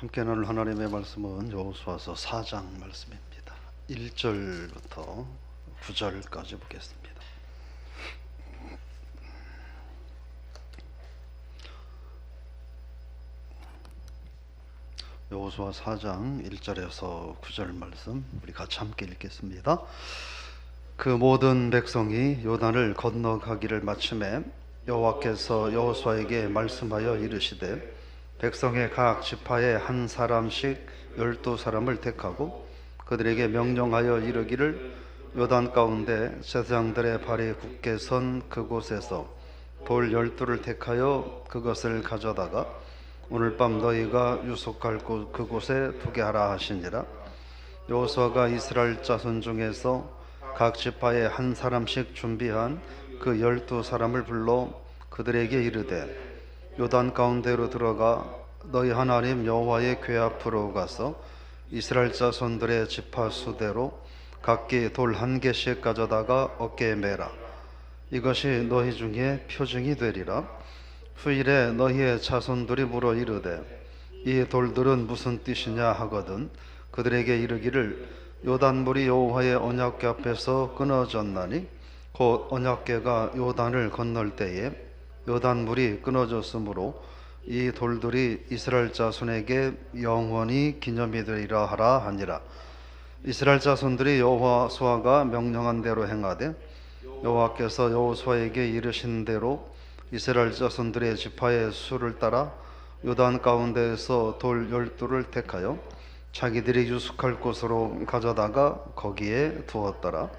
함께 나눌 하나님의 말씀은 여호수아서 4장 말씀입니다. 1절부터 9절까지 보겠습니다. 여호수아 4장 1절에서 9절 말씀 우리 같이 함께 읽겠습니다. 그 모든 백성이 요단을 건너가기를 마침에 여호와께서 여호수아에게 말씀하여 이르시되 백성의 각 지파에 한 사람씩 12사람을 택하고 그들에게 명령하여 이르기를 요단 가운데 제사장들의 발이 굳게 선 그곳에서 돌 12를 택하여 그것을 가져다가 오늘 밤 너희가 유숙할 그곳에 두게 하라 하시니라. 여호수아가 이스라엘 자손 중에서 각 지파에 한 사람씩 준비한 그 12사람을 불러 그들에게 이르되 요단 가운데로 들어가 너희 하나님 여호와의 궤 앞으로 가서 이스라엘 자손들의 지파 수대로 각기 돌 1개씩 가져다가 어깨에 매라. 이것이 너희 중에 표징이 되리라. 후일에 너희의 자손들이 물어 이르되 이 돌들은 무슨 뜻이냐 하거든 그들에게 이르기를 요단물이 여호와의 언약궤 앞에서 끊어졌나니 곧 언약궤가 요단을 건널 때에 요단물이 끊어졌으므로 이 돌들이 이스라엘 자손에게 영원히 기념이 되리라 하라 하니라. 이스라엘 자손들이 여호수아가 명령한 대로 행하되 여호와께서 여호수아에게 이르신 대로 이스라엘 자손들의 지파의 수를 따라 요단 가운데에서 돌 12를 택하여 자기들이 유숙할 곳으로 가져다가 거기에 두었더라.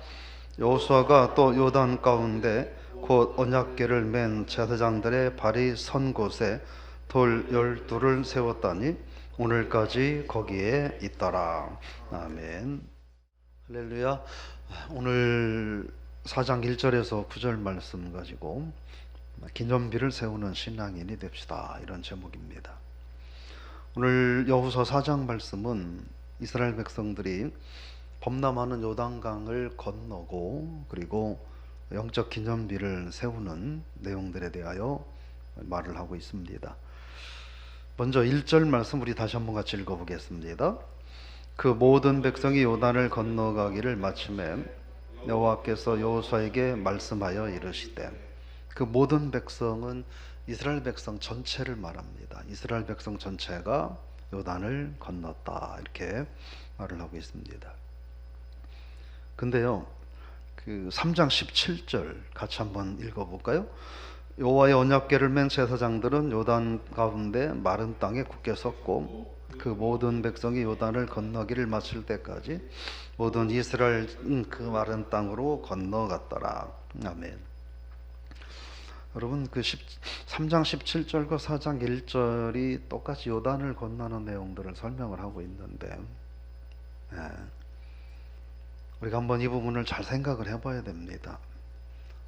여호수아가 또 요단 가운데 곧 언약궤를 맨 제사장들의 발이 선 곳에 돌 12를 세웠다니 오늘까지 거기에 있더라. 아멘. 할렐루야. 오늘 4장 1절에서 9절 말씀 가지고 기념비를 세우는 신앙인이 됩시다, 이런 제목입니다. 오늘 여호수아 4장 말씀은 이스라엘 백성들이 범람하는 요단강을 건너고 그리고 영적 기념비를 세우는 내용들에 대하여 말을 하고 있습니다. 먼저 1절 말씀 우리 다시 한번 같이 읽어보겠습니다. 그 모든 백성이 요단을 건너가기를 마침에 여호와께서 여호수아에게 말씀하여 이르시되, 그 모든 백성은 이스라엘 백성 전체를 말합니다. 이스라엘 백성 전체가 요단을 건넜다, 이렇게 말을 하고 있습니다. 근데요, 그 3장 17절 같이 한번 읽어볼까요? 여호와의 언약궤를 맨 제사장들은 요단 가운데 마른 땅에 굳게 섰고 그 모든 백성이 요단을 건너기를 마칠 때까지 모든 이스라엘은 그 마른 땅으로 건너갔더라. 아멘. 여러분, 그 3장 17절과 4장 1절이 똑같이 요단을 건너는 내용들을 설명을 하고 있는데, 우리가 한번 이 부분을 잘 생각을 해봐야 됩니다.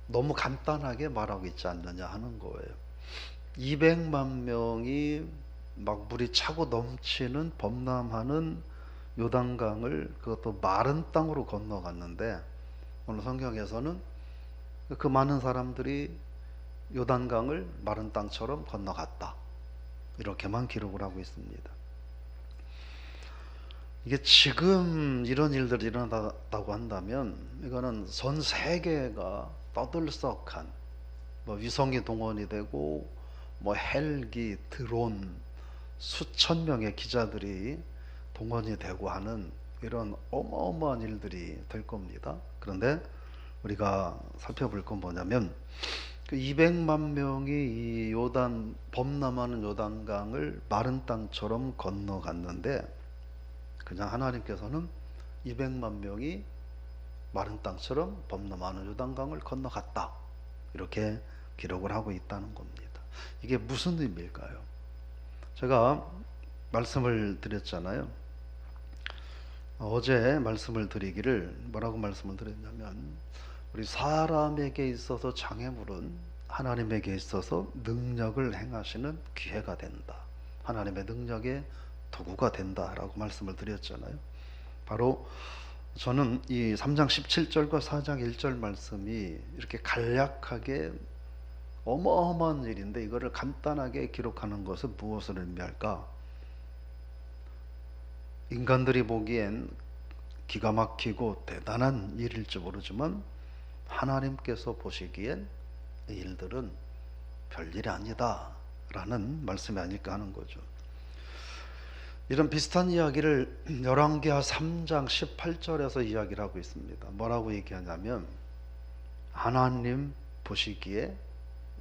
너무 간단하게 말하고 있지 않느냐 하는 거예요. 200만 명이 막 물이 차고 넘치는 범람하는 요단강을 그것도 마른 땅으로 건너갔는데, 오늘 성경에서는 그 많은 사람들이 요단강을 마른 땅처럼 건너갔다, 이렇게만 기록을 하고 있습니다. 이게 지금 이런 일들이 일어났다고 한다면 이거는 전 세계가 떠들썩한 위성이 동원이 되고 헬기, 드론 수천 명의 기자들이 동원이 되고 하는 이런 어마어마한 일들이 될 겁니다. 그런데 우리가 살펴볼 건 뭐냐면 그 200만 명이 이 요단 범람하는 요단강을 마른 땅처럼 건너갔는데 그냥 하나님께서는 200만 명이 마른 땅처럼 범람하는 요단강을 건너갔다, 이렇게 기록을 하고 있다는 겁니다. 이게 무슨 의미일까요? 제가 말씀을 드렸잖아요. 어제 말씀을 드리기를 뭐라고 말씀을 드렸냐면, 우리 사람에게 있어서 장애물은 하나님에게 있어서 능력을 행하시는 기회가 된다, 하나님의 능력의 도구가 된다라고 말씀을 드렸잖아요. 바로 저는 이 3장 17절과 4장 1절 말씀이 이렇게 간략하게 어마어마한 일인데 이거를 간단하게 기록하는 것은 무엇을 의미할까? 인간들이 보기엔 기가 막히고 대단한 일일지 모르지만 하나님께서 보시기엔 이 일들은 별일이 아니다 라는 말씀이 아닐까 하는 거죠. 이런 비슷한 이야기를 열왕기하 3장 18절에서 이야기를 하고 있습니다. 뭐라고 얘기하냐면 하나님 보시기에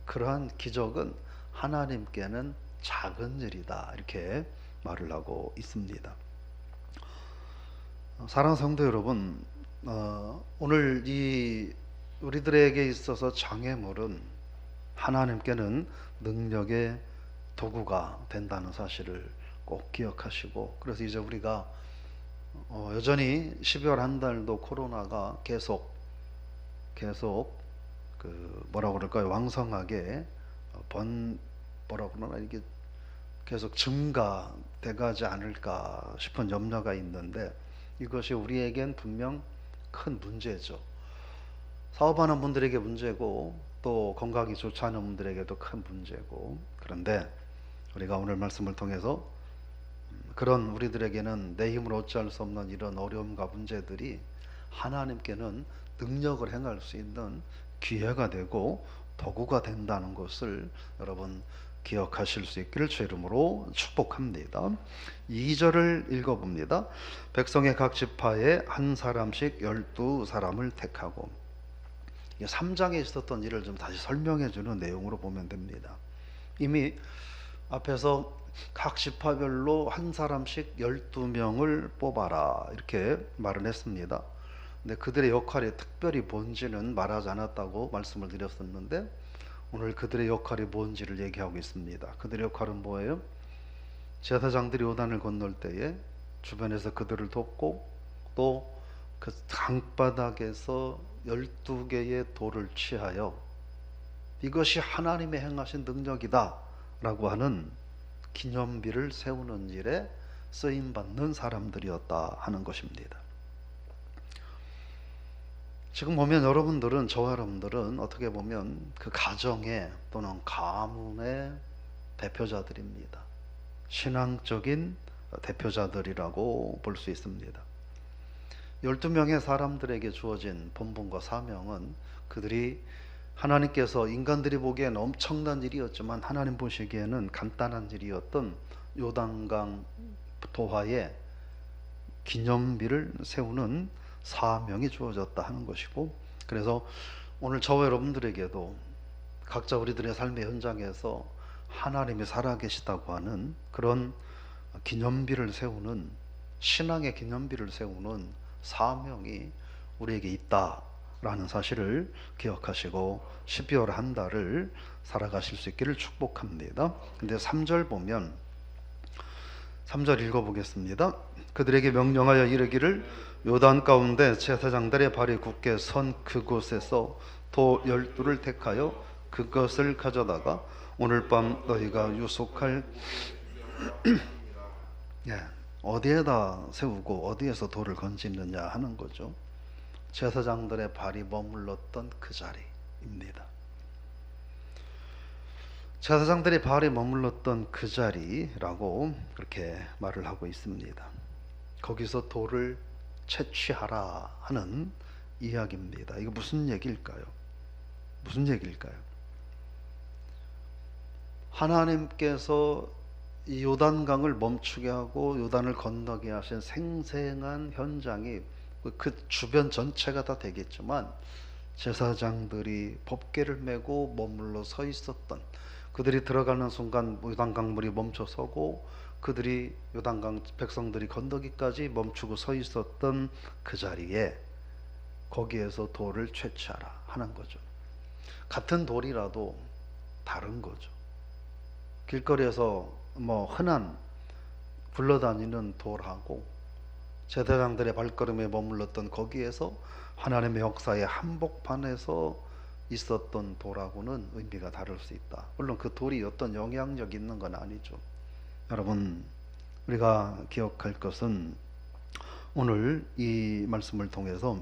그러한 기적은 하나님께는 작은 일이다 이렇게 말을 하고 있습니다. 사랑하는 성도 여러분, 오늘 이 우리들에게 있어서 장애물은 하나님께는 능력의 도구가 된다는 사실을 꼭 기억하시고, 그래서 이제 우리가 여전히 12월 한 달도 코로나가 계속 그 뭐라고 그럴까요? 왕성하게 뭐라고 그러나 이게 계속 증가돼 가지 않을까 싶은 염려가 있는데, 이것이 우리에겐 분명 큰 문제죠. 사업하는 분들에게 문제고 또 건강이 좋지 않은 분들에게도 큰 문제고, 그런데 우리가 오늘 말씀을 통해서 그런 우리들에게는 내 힘으로 어찌할 수 없는 이런 어려움과 문제들이 하나님께는 능력을 행할 수 있는 기회가 되고 도구가 된다는 것을 여러분 기억하실 수 있기를 주 이름으로 축복합니다. 2절을 읽어봅니다. 백성의 각 지파에 한 사람씩 12사람을 택하고, 3장에 있었던 일을 좀 다시 설명해 주는 내용으로 보면 됩니다. 이미 앞에서 각 지파별로 한 사람씩 12명을 뽑아라 이렇게 말을 했습니다. 근데 그들의 역할이 특별히 뭔지는 말하지 않았다고 말씀을 드렸었는데, 오늘 그들의 역할이 뭔지를 얘기하고 있습니다. 그들의 역할은 뭐예요? 제사장들이 요단을 건널 때에 주변에서 그들을 돕고, 또 그 강바닥에서 12개의 돌을 취하여 이것이 하나님의 행하신 능력이다 라고 하는 기념비를 세우는 일에 쓰임받는 사람들이었다 하는 것입니다. 지금 보면 여러분들은, 저와 여러분들은 어떻게 보면 그 가정의 또는 가문의 대표자들입니다. 신앙적인 대표자들이라고 볼 수 있습니다. 12명의 사람들에게 주어진 본분과 사명은 그들이 하나님께서 인간들이 보기엔 엄청난 일이었지만 하나님 보시기에는 간단한 일이었던 요단강 도하에 기념비를 세우는 사명이 주어졌다 하는 것이고, 그래서 오늘 저와 여러분들에게도 각자 우리들의 삶의 현장에서 하나님이 살아계시다고 하는 그런 기념비를 세우는, 신앙의 기념비를 세우는 사명이 우리에게 있다라는 사실을 기억하시고 12월 한 달을 살아가실 수 있기를 축복합니다. 근데 3절 보면, 3절 읽어보겠습니다. 그들에게 명령하여 이르기를 요단 가운데 제사장들의 발이 굳게 선 그곳에서 도 12를 택하여 그것을 가져다가 오늘 밤 너희가 유속할 어디에다 세우고 어디에서 돌을 건지느냐 하는 거죠. 제사장들의 발이 머물렀던 그 자리입니다. 제사장들의 발이 머물렀던 그 자리라고 그렇게 말을 하고 있습니다. 거기서 돌을 채취하라 하는 이야기입니다. 이거 무슨 얘기일까요? 무슨 얘기일까요? 하나님께서 이 요단강을 멈추게 하고 요단을 건너게 하신 생생한 현장이 그 주변 전체가 다 되겠지만, 제사장들이 법궤를 메고 머물러 서 있었던, 그들이 들어가는 순간 요단강 물이 멈춰 서고 그들이 요단강 백성들이 건너기까지 멈추고 서 있었던 그 자리에 거기에서 돌을 채취하라 하는 거죠. 같은 돌이라도 다른 거죠. 길거리에서 흔한 굴러다니는 돌하고 제사장들의 발걸음에 머물렀던 거기에서 하나님의 역사의 한복판에서 있었던 돌하고는 의미가 다를 수 있다. 물론 그 돌이 어떤 영향력이 있는 건 아니죠. 여러분, 우리가 기억할 것은 오늘 이 말씀을 통해서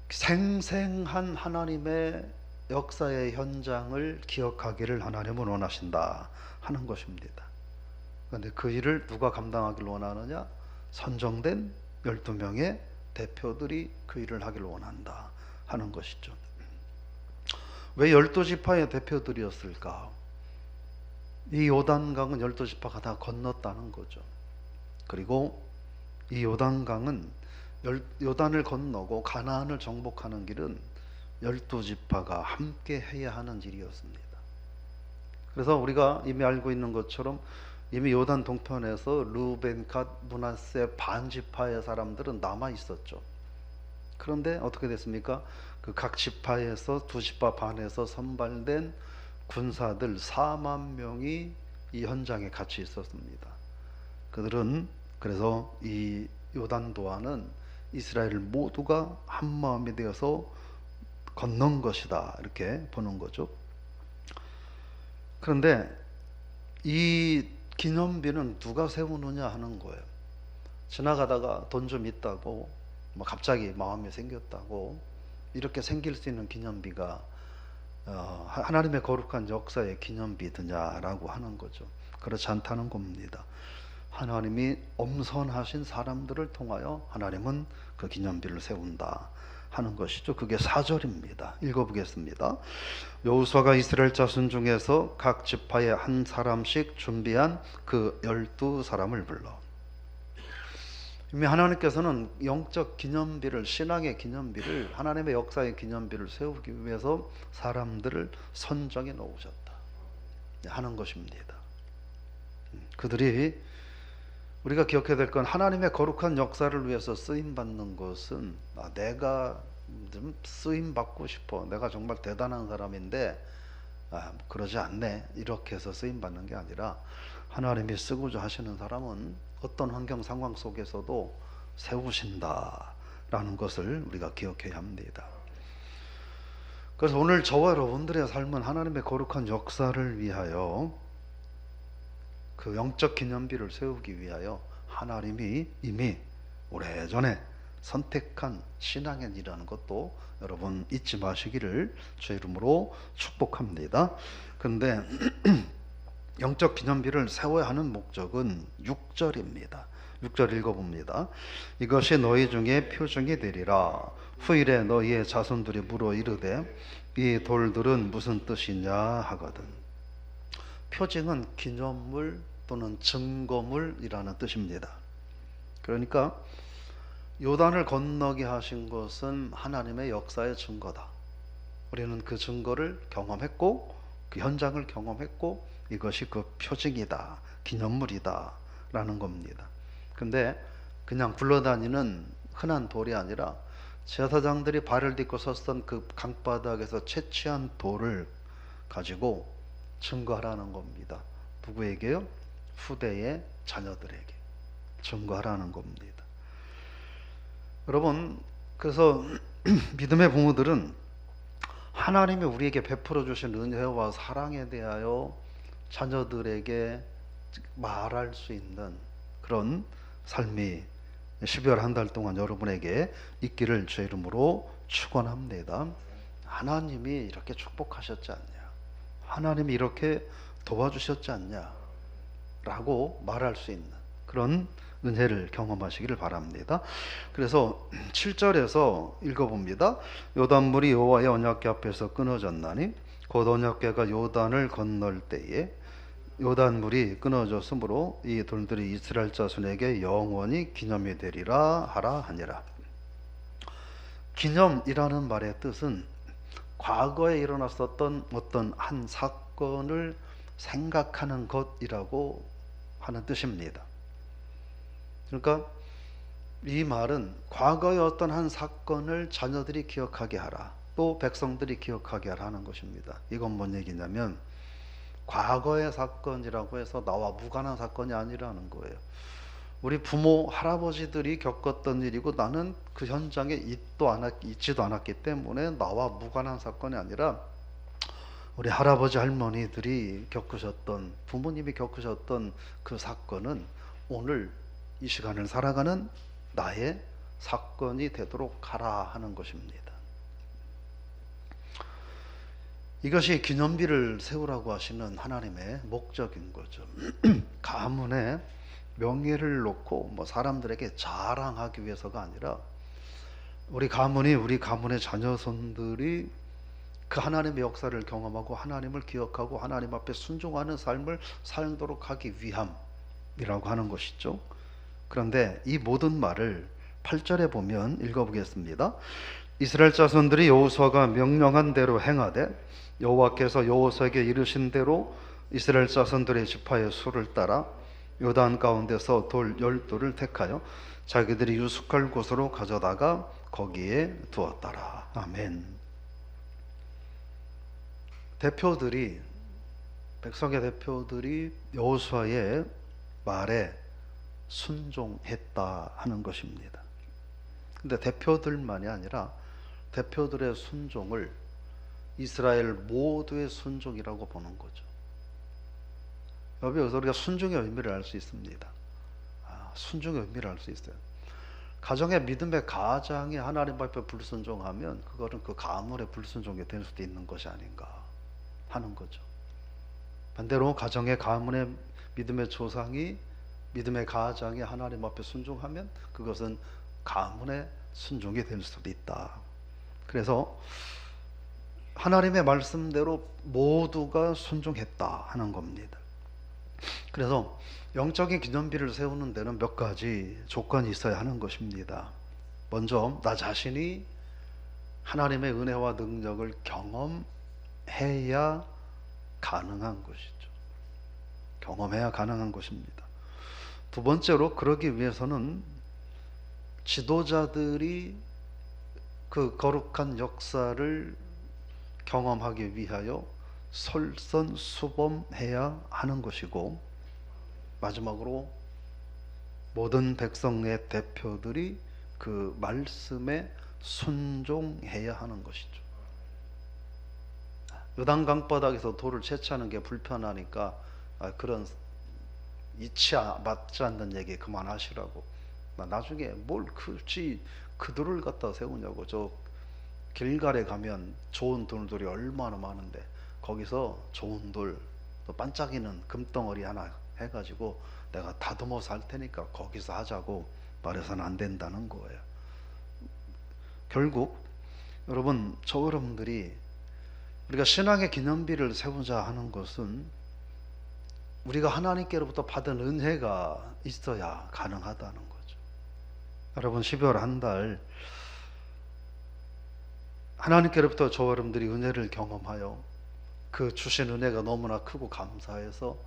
생생한 하나님의 역사의 현장을 기억하기를 하나님은 원하신다 하는 것입니다. 그런데 그 일을 누가 감당하길 원하느냐? 선정된 12명의 대표들이 그 일을 하길 원한다 하는 것이죠. 왜 12지파의 대표들이었을까? 이 요단강은 12지파가 다 건넜다는 거죠. 그리고 이 요단강은 요단을 건너고 가나안을 정복하는 길은 12지파가 함께 해야 하는 일이었습니다. 그래서 우리가 이미 알고 있는 것처럼 이미 요단 동편에서 루벤, 갓, 므낫세 반지파의 사람들은 남아 있었죠. 그런데 어떻게 됐습니까? 그 각 지파에서 두 지파 반에서 선발된 군사들 4만 명이 이 현장에 같이 있었습니다. 그들은 그래서 이 요단도안은 이스라엘 모두가 한 마음이 되어서 건넌 것이다 이렇게 보는 거죠. 그런데 이 기념비는 누가 세우느냐 하는 거예요. 지나가다가 돈 좀 있다고 뭐 갑자기 마음이 생겼다고 이렇게 생길 수 있는 기념비가 하나님의 거룩한 역사의 기념비드냐라고 하는 거죠. 그렇지 않다는 겁니다. 하나님이 엄선하신 사람들을 통하여 하나님은 그 기념비를 세운다 하는 것이죠. 그게 4절입니다. 읽어보겠습니다. 여호수아가 이스라엘 자손 중에서 각 지파에 한 사람씩 준비한 그 12사람을 불러. 이미 하나님께서는 영적 기념비를, 신앙의 기념비를, 하나님의 역사의 기념비를 세우기 위해서 사람들을 선정해 놓으셨다 하는 것입니다. 그들이 우리가 기억해야 될 건 하나님의 거룩한 역사를 위해서 쓰임받는 것은 내가 좀 쓰임받고 싶어, 내가 정말 대단한 사람인데 그러지 않네 이렇게 해서 쓰임받는 게 아니라 하나님이 쓰고자 하시는 사람은 어떤 환경 상황 속에서도 세우신다라는 것을 우리가 기억해야 합니다. 그래서 오늘 저와 여러분들의 삶은 하나님의 거룩한 역사를 위하여 그 영적 기념비를 세우기 위하여 하나님이 이미 오래전에 선택한 신앙의 일이라는 것도 여러분 잊지 마시기를 주 이름으로 축복합니다. 그런데 영적 기념비를 세워야 하는 목적은 6절입니다. 6절 읽어봅니다. 이것이 너희 중에 표징이 되리라. 후일에 너희의 자손들이 물어 이르되 이 돌들은 무슨 뜻이냐 하거든. 표징은 기념물 또는 증거물이라는 뜻입니다. 그러니까 요단을 건너게 하신 것은 하나님의 역사의 증거다. 우리는 그 증거를 경험했고 그 현장을 경험했고 이것이 그 표징이다, 기념물이다 라는 겁니다. 근데 그냥 굴러다니는 흔한 돌이 아니라 제사장들이 발을 딛고 섰던 그 강바닥에서 채취한 돌을 가지고 증거하라는 겁니다. 누구에게요? 후대의 자녀들에게 증거하라는 겁니다. 여러분, 그래서 믿음의 부모들은 하나님이 우리에게 베풀어 주신 은혜와 사랑에 대하여 자녀들에게 말할 수 있는 그런 삶이 12월 한 달 동안 여러분에게 있기를 주의 이름으로 축원합니다. 하나님이 이렇게 축복하셨지 않냐, 하나님이 이렇게 도와주셨지 않냐 라고 말할 수 있는 그런 은혜를 경험하시기를 바랍니다. 그래서 7절에서 읽어봅니다. 요단물이 여호와의 언약궤 앞에서 끊어졌나니 곧 언약궤가 요단을 건널 때에 요단물이 끊어졌으므로 이 돌들이 이스라엘 자손에게 영원히 기념이 되리라 하라 하니라. 기념이라는 말의 뜻은 과거에 일어났었던 어떤 한 사건을 생각하는 것이라고 하는 뜻입니다. 그러니까 이 말은 과거의 어떤 한 사건을 자녀들이 기억하게 하라, 또 백성들이 기억하게 하라는 것입니다. 이건 뭔 얘기냐면 과거의 사건이라고 해서 나와 무관한 사건이 아니라는 거예요. 우리 부모, 할아버지들이 겪었던 일이고 나는 그 현장에 있지도 않았기 때문에 나와 무관한 사건이 아니라 우리 할아버지, 할머니들이 겪으셨던, 부모님이 겪으셨던 그 사건은 오늘 이 시간을 살아가는 나의 사건이 되도록 하라 하는 것입니다. 이것이 기념비를 세우라고 하시는 하나님의 목적인 거죠. 가문에 명예를 놓고 뭐 사람들에게 자랑하기 위해서가 아니라 우리 가문의 자녀손들이 그 하나님의 역사를 경험하고 하나님을 기억하고 하나님 앞에 순종하는 삶을 살도록 하기 위함이라고 하는 것이죠. 그런데 이 모든 말을 8절에 보면 읽어보겠습니다. 이스라엘 자손들이 여호수아가 명령한 대로 행하되 여호와께서 여호수아에게 이르신 대로 이스라엘 자손들의 지파의 수를 따라 요단 가운데서 돌 12를 택하여 자기들이 유숙할 곳으로 가져다가 거기에 두었더라. 아멘. 백성의 대표들이 여호수아의 말에 순종했다 하는 것입니다. 근데 대표들만이 아니라 대표들의 순종을 이스라엘 모두의 순종이라고 보는 거죠. 여기서 우리가 순종의 의미를 알 수 있습니다. 순종의 의미를 알 수 있어요. 가정의 믿음의 가장이 하나님 앞에 불순종하면 그거는 그 가문의 불순종이 될 수도 있는 것이 아닌가 하는 거죠. 반대로 가문의 믿음의 조상이 믿음의 가장이 하나님 앞에 순종하면 그것은 가문의 순종이 될 수도 있다. 그래서 하나님의 말씀대로 모두가 순종했다 하는 겁니다. 그래서 영적인 기념비를 세우는 데는 몇 가지 조건이 있어야 하는 것입니다. 먼저 나 자신이 하나님의 은혜와 능력을 경험해야 가능한 것이죠. 경험해야 가능한 것입니다. 두 번째로 그러기 위해서는 지도자들이 그 거룩한 역사를 경험하기 위하여 솔선수범해야 하는 것이고, 마지막으로 모든 백성의 대표들이 그 말씀에 순종해야 하는 것이죠. 요단 강바닥에서 돌을 채취하는 게 불편하니까 그런 이치 맞지 않는 얘기 그만하시라고. 나중에 뭘 굳이 그 돌을 갖다 세우냐고. 저 길갈에 가면 좋은 돌들이 얼마나 많은데 거기서 좋은 돌, 또 반짝이는 금덩어리 하나 해가지고 내가 다듬어 살 테니까 거기서 하자고 말해서는 안 된다는 거예요. 결국 여러분들이 우리가 신앙의 기념비를 세우자 하는 것은 우리가 하나님께로부터 받은 은혜가 있어야 가능하다는 거죠. 여러분 12월 한 달 하나님께로부터 저와 여러분들이 은혜를 경험하여 그 주신 은혜가 너무나 크고 감사해서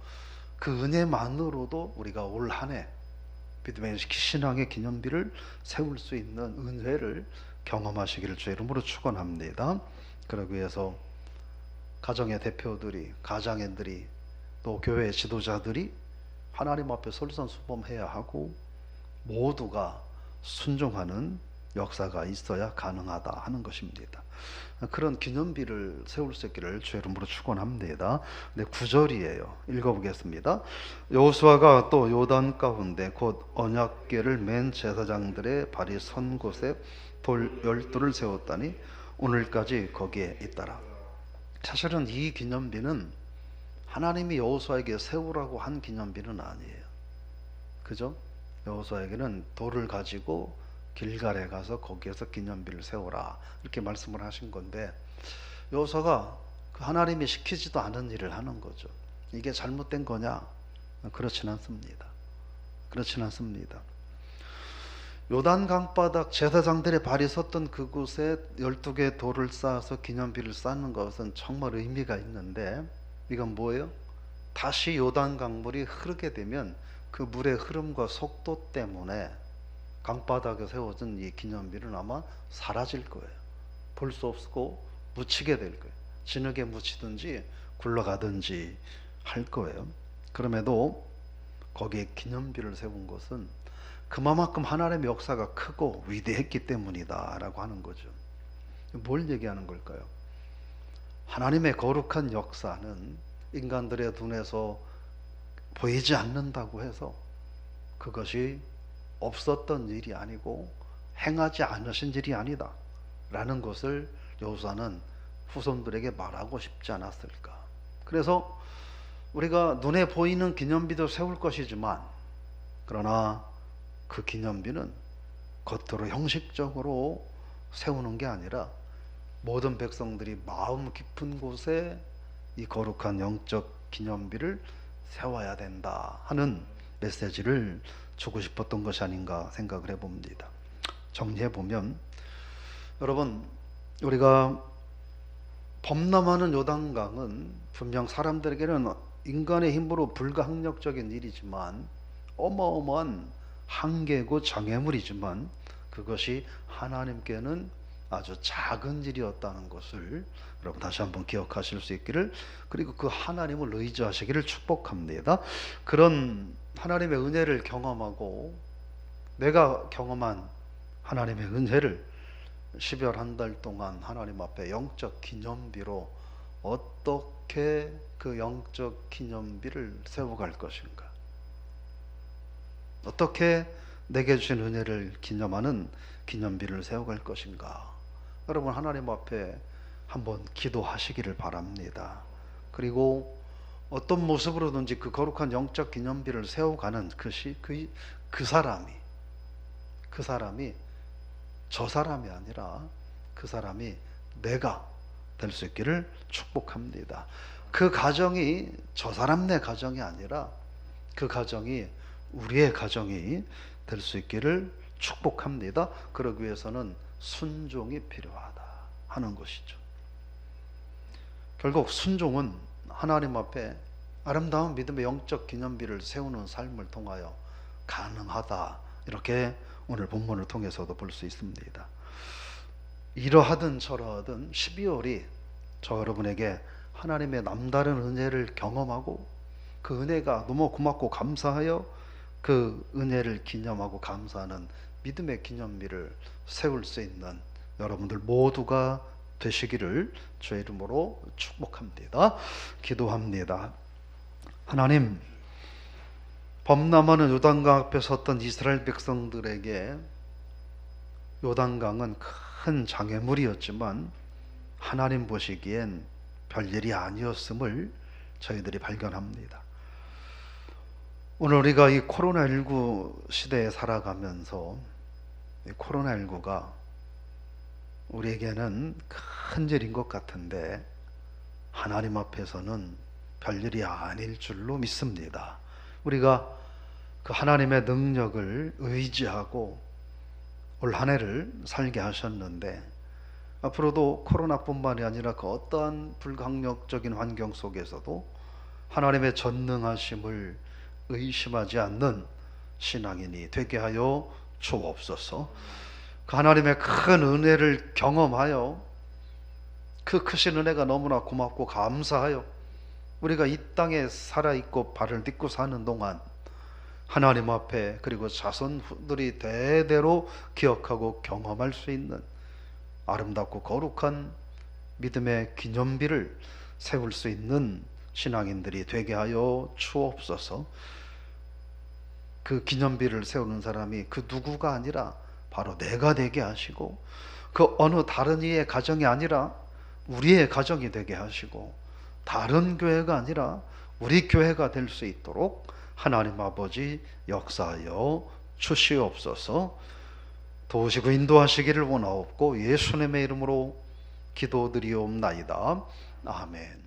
그 은혜만으로도 우리가 올 한 해 믿음의 신앙의 기념비를 세울 수 있는 은혜를 경험하시기를 주의 이름으로 축원합니다. 그러기 위해서 가정의 대표들이, 가장인들이, 또 교회의 지도자들이 하나님 앞에 솔선수범해야 하고 모두가 순종하는 역사가 있어야 가능하다 하는 것입니다. 그런 기념비를 세울 수 있기를 주의 이름으로 축원합니다. 네, 9절이에요. 읽어보겠습니다. 여호수아가 또 요단 가운데 곧 언약궤를 맨 제사장들의 발이 선 곳에 돌 12를 세웠다니 오늘까지 거기에 있더라. 사실은 이 기념비는 하나님이 여호수아에게 세우라고 한 기념비는 아니에요. 그죠? 여호수아에게는 돌을 가지고 길갈에 가서 거기에서 기념비를 세우라 이렇게 말씀을 하신 건데, 여호수아가 그 하나님이 시키지도 않은 일을 하는 거죠. 이게 잘못된 거냐? 그렇진 않습니다. 그렇진 않습니다. 요단 강바닥 제사장들의 발이 섰던 그곳에 12개의 돌을 쌓아서 기념비를 쌓는 것은 정말 의미가 있는데, 이건 뭐예요? 다시 요단 강물이 흐르게 되면 그 물의 흐름과 속도 때문에 강바닥에 세워진 이 기념비는 아마 사라질 거예요. 볼 수 없고 묻히게 될 거예요. 진흙에 묻히든지 굴러가든지 할 거예요. 그럼에도 거기에 기념비를 세운 것은 그만큼 하나님의 역사가 크고 위대했기 때문이다 라고 하는 거죠. 뭘 얘기하는 걸까요? 하나님의 거룩한 역사는 인간들의 눈에서 보이지 않는다고 해서 그것이 없었던 일이 아니고 행하지 않으신 일이 아니다 라는 것을 여호수아는 후손들에게 말하고 싶지 않았을까. 그래서 우리가 눈에 보이는 기념비도 세울 것이지만, 그러나 그 기념비는 겉으로 형식적으로 세우는 게 아니라 모든 백성들이 마음 깊은 곳에 이 거룩한 영적 기념비를 세워야 된다 하는 메시지를 주고 싶었던 것이 아닌가 생각을 해봅니다. 정리해보면, 여러분, 우리가 범람하는 요단강은 분명 사람들에게는 인간의 힘으로 불가항력적인 일이지만, 어마어마한 한계고 장애물이지만, 그것이 하나님께는 아주 작은 일이었다는 것을 여러분 다시 한번 기억하실 수 있기를, 그리고 그 하나님을 의지하시기를 축복합니다. 그런 하나님의 은혜를 경험하고 내가 경험한 하나님의 은혜를 12월 한 달 동안 하나님 앞에 영적 기념비로 어떻게 그 영적 기념비를 세워갈 것인가, 어떻게 내게 주신 은혜를 기념하는 기념비를 세워갈 것인가, 여러분 하나님 앞에 한번 기도하시기를 바랍니다. 그리고 어떤 모습으로든지 그 거룩한 영적 기념비를 세워가는 그 사람이 저 사람이 아니라 그 사람이 내가 될 수 있기를 축복합니다. 그 가정이 저 사람네 가정이 아니라 그 가정이 우리의 가정이 될 수 있기를 축복합니다. 그러기 위해서는 순종이 필요하다 하는 것이죠. 결국 순종은 하나님 앞에 아름다운 믿음의 영적 기념비를 세우는 삶을 통하여 가능하다, 이렇게 오늘 본문을 통해서도 볼 수 있습니다. 이러하든 저러하든 12월이 저 여러분에게 하나님의 남다른 은혜를 경험하고 그 은혜가 너무 고맙고 감사하여 그 은혜를 기념하고 감사하는 믿음의 기념비를 세울 수 있는 여러분들 모두가 되시기를 주의 이름으로 축복합니다. 기도합니다. 하나님, 범람하는 요단강 앞에 섰던 이스라엘 백성들에게 요단강은 큰 장애물이었지만 하나님 보시기엔 별일이 아니었음을 저희들이 발견합니다. 오늘 우리가 이 코로나19 시대에 살아가면서 이 코로나19가 우리에게는 큰 일인 것 같은데 하나님 앞에서는 별일이 아닐 줄로 믿습니다. 우리가 그 하나님의 능력을 의지하고 올 한 해를 살게 하셨는데, 앞으로도 코로나뿐만이 아니라 그 어떠한 불강력적인 환경 속에서도 하나님의 전능하심을 의심하지 않는 신앙인이 되게 하여 주옵소서. 그 하나님의 큰 은혜를 경험하여 그 크신 은혜가 너무나 고맙고 감사하여 우리가 이 땅에 살아있고 발을 딛고 사는 동안 하나님 앞에, 그리고 자손들이 대대로 기억하고 경험할 수 있는 아름답고 거룩한 믿음의 기념비를 세울 수 있는 신앙인들이 되게 하여 주옵소서. 그 기념비를 세우는 사람이 그 누구가 아니라 바로 내가 되게 하시고, 그 어느 다른 이의 가정이 아니라 우리의 가정이 되게 하시고, 다른 교회가 아니라 우리 교회가 될 수 있도록 하나님 아버지 역사하여 주시옵소서. 도우시고 인도하시기를 원하옵고 예수님의 이름으로 기도드리옵나이다. 아멘.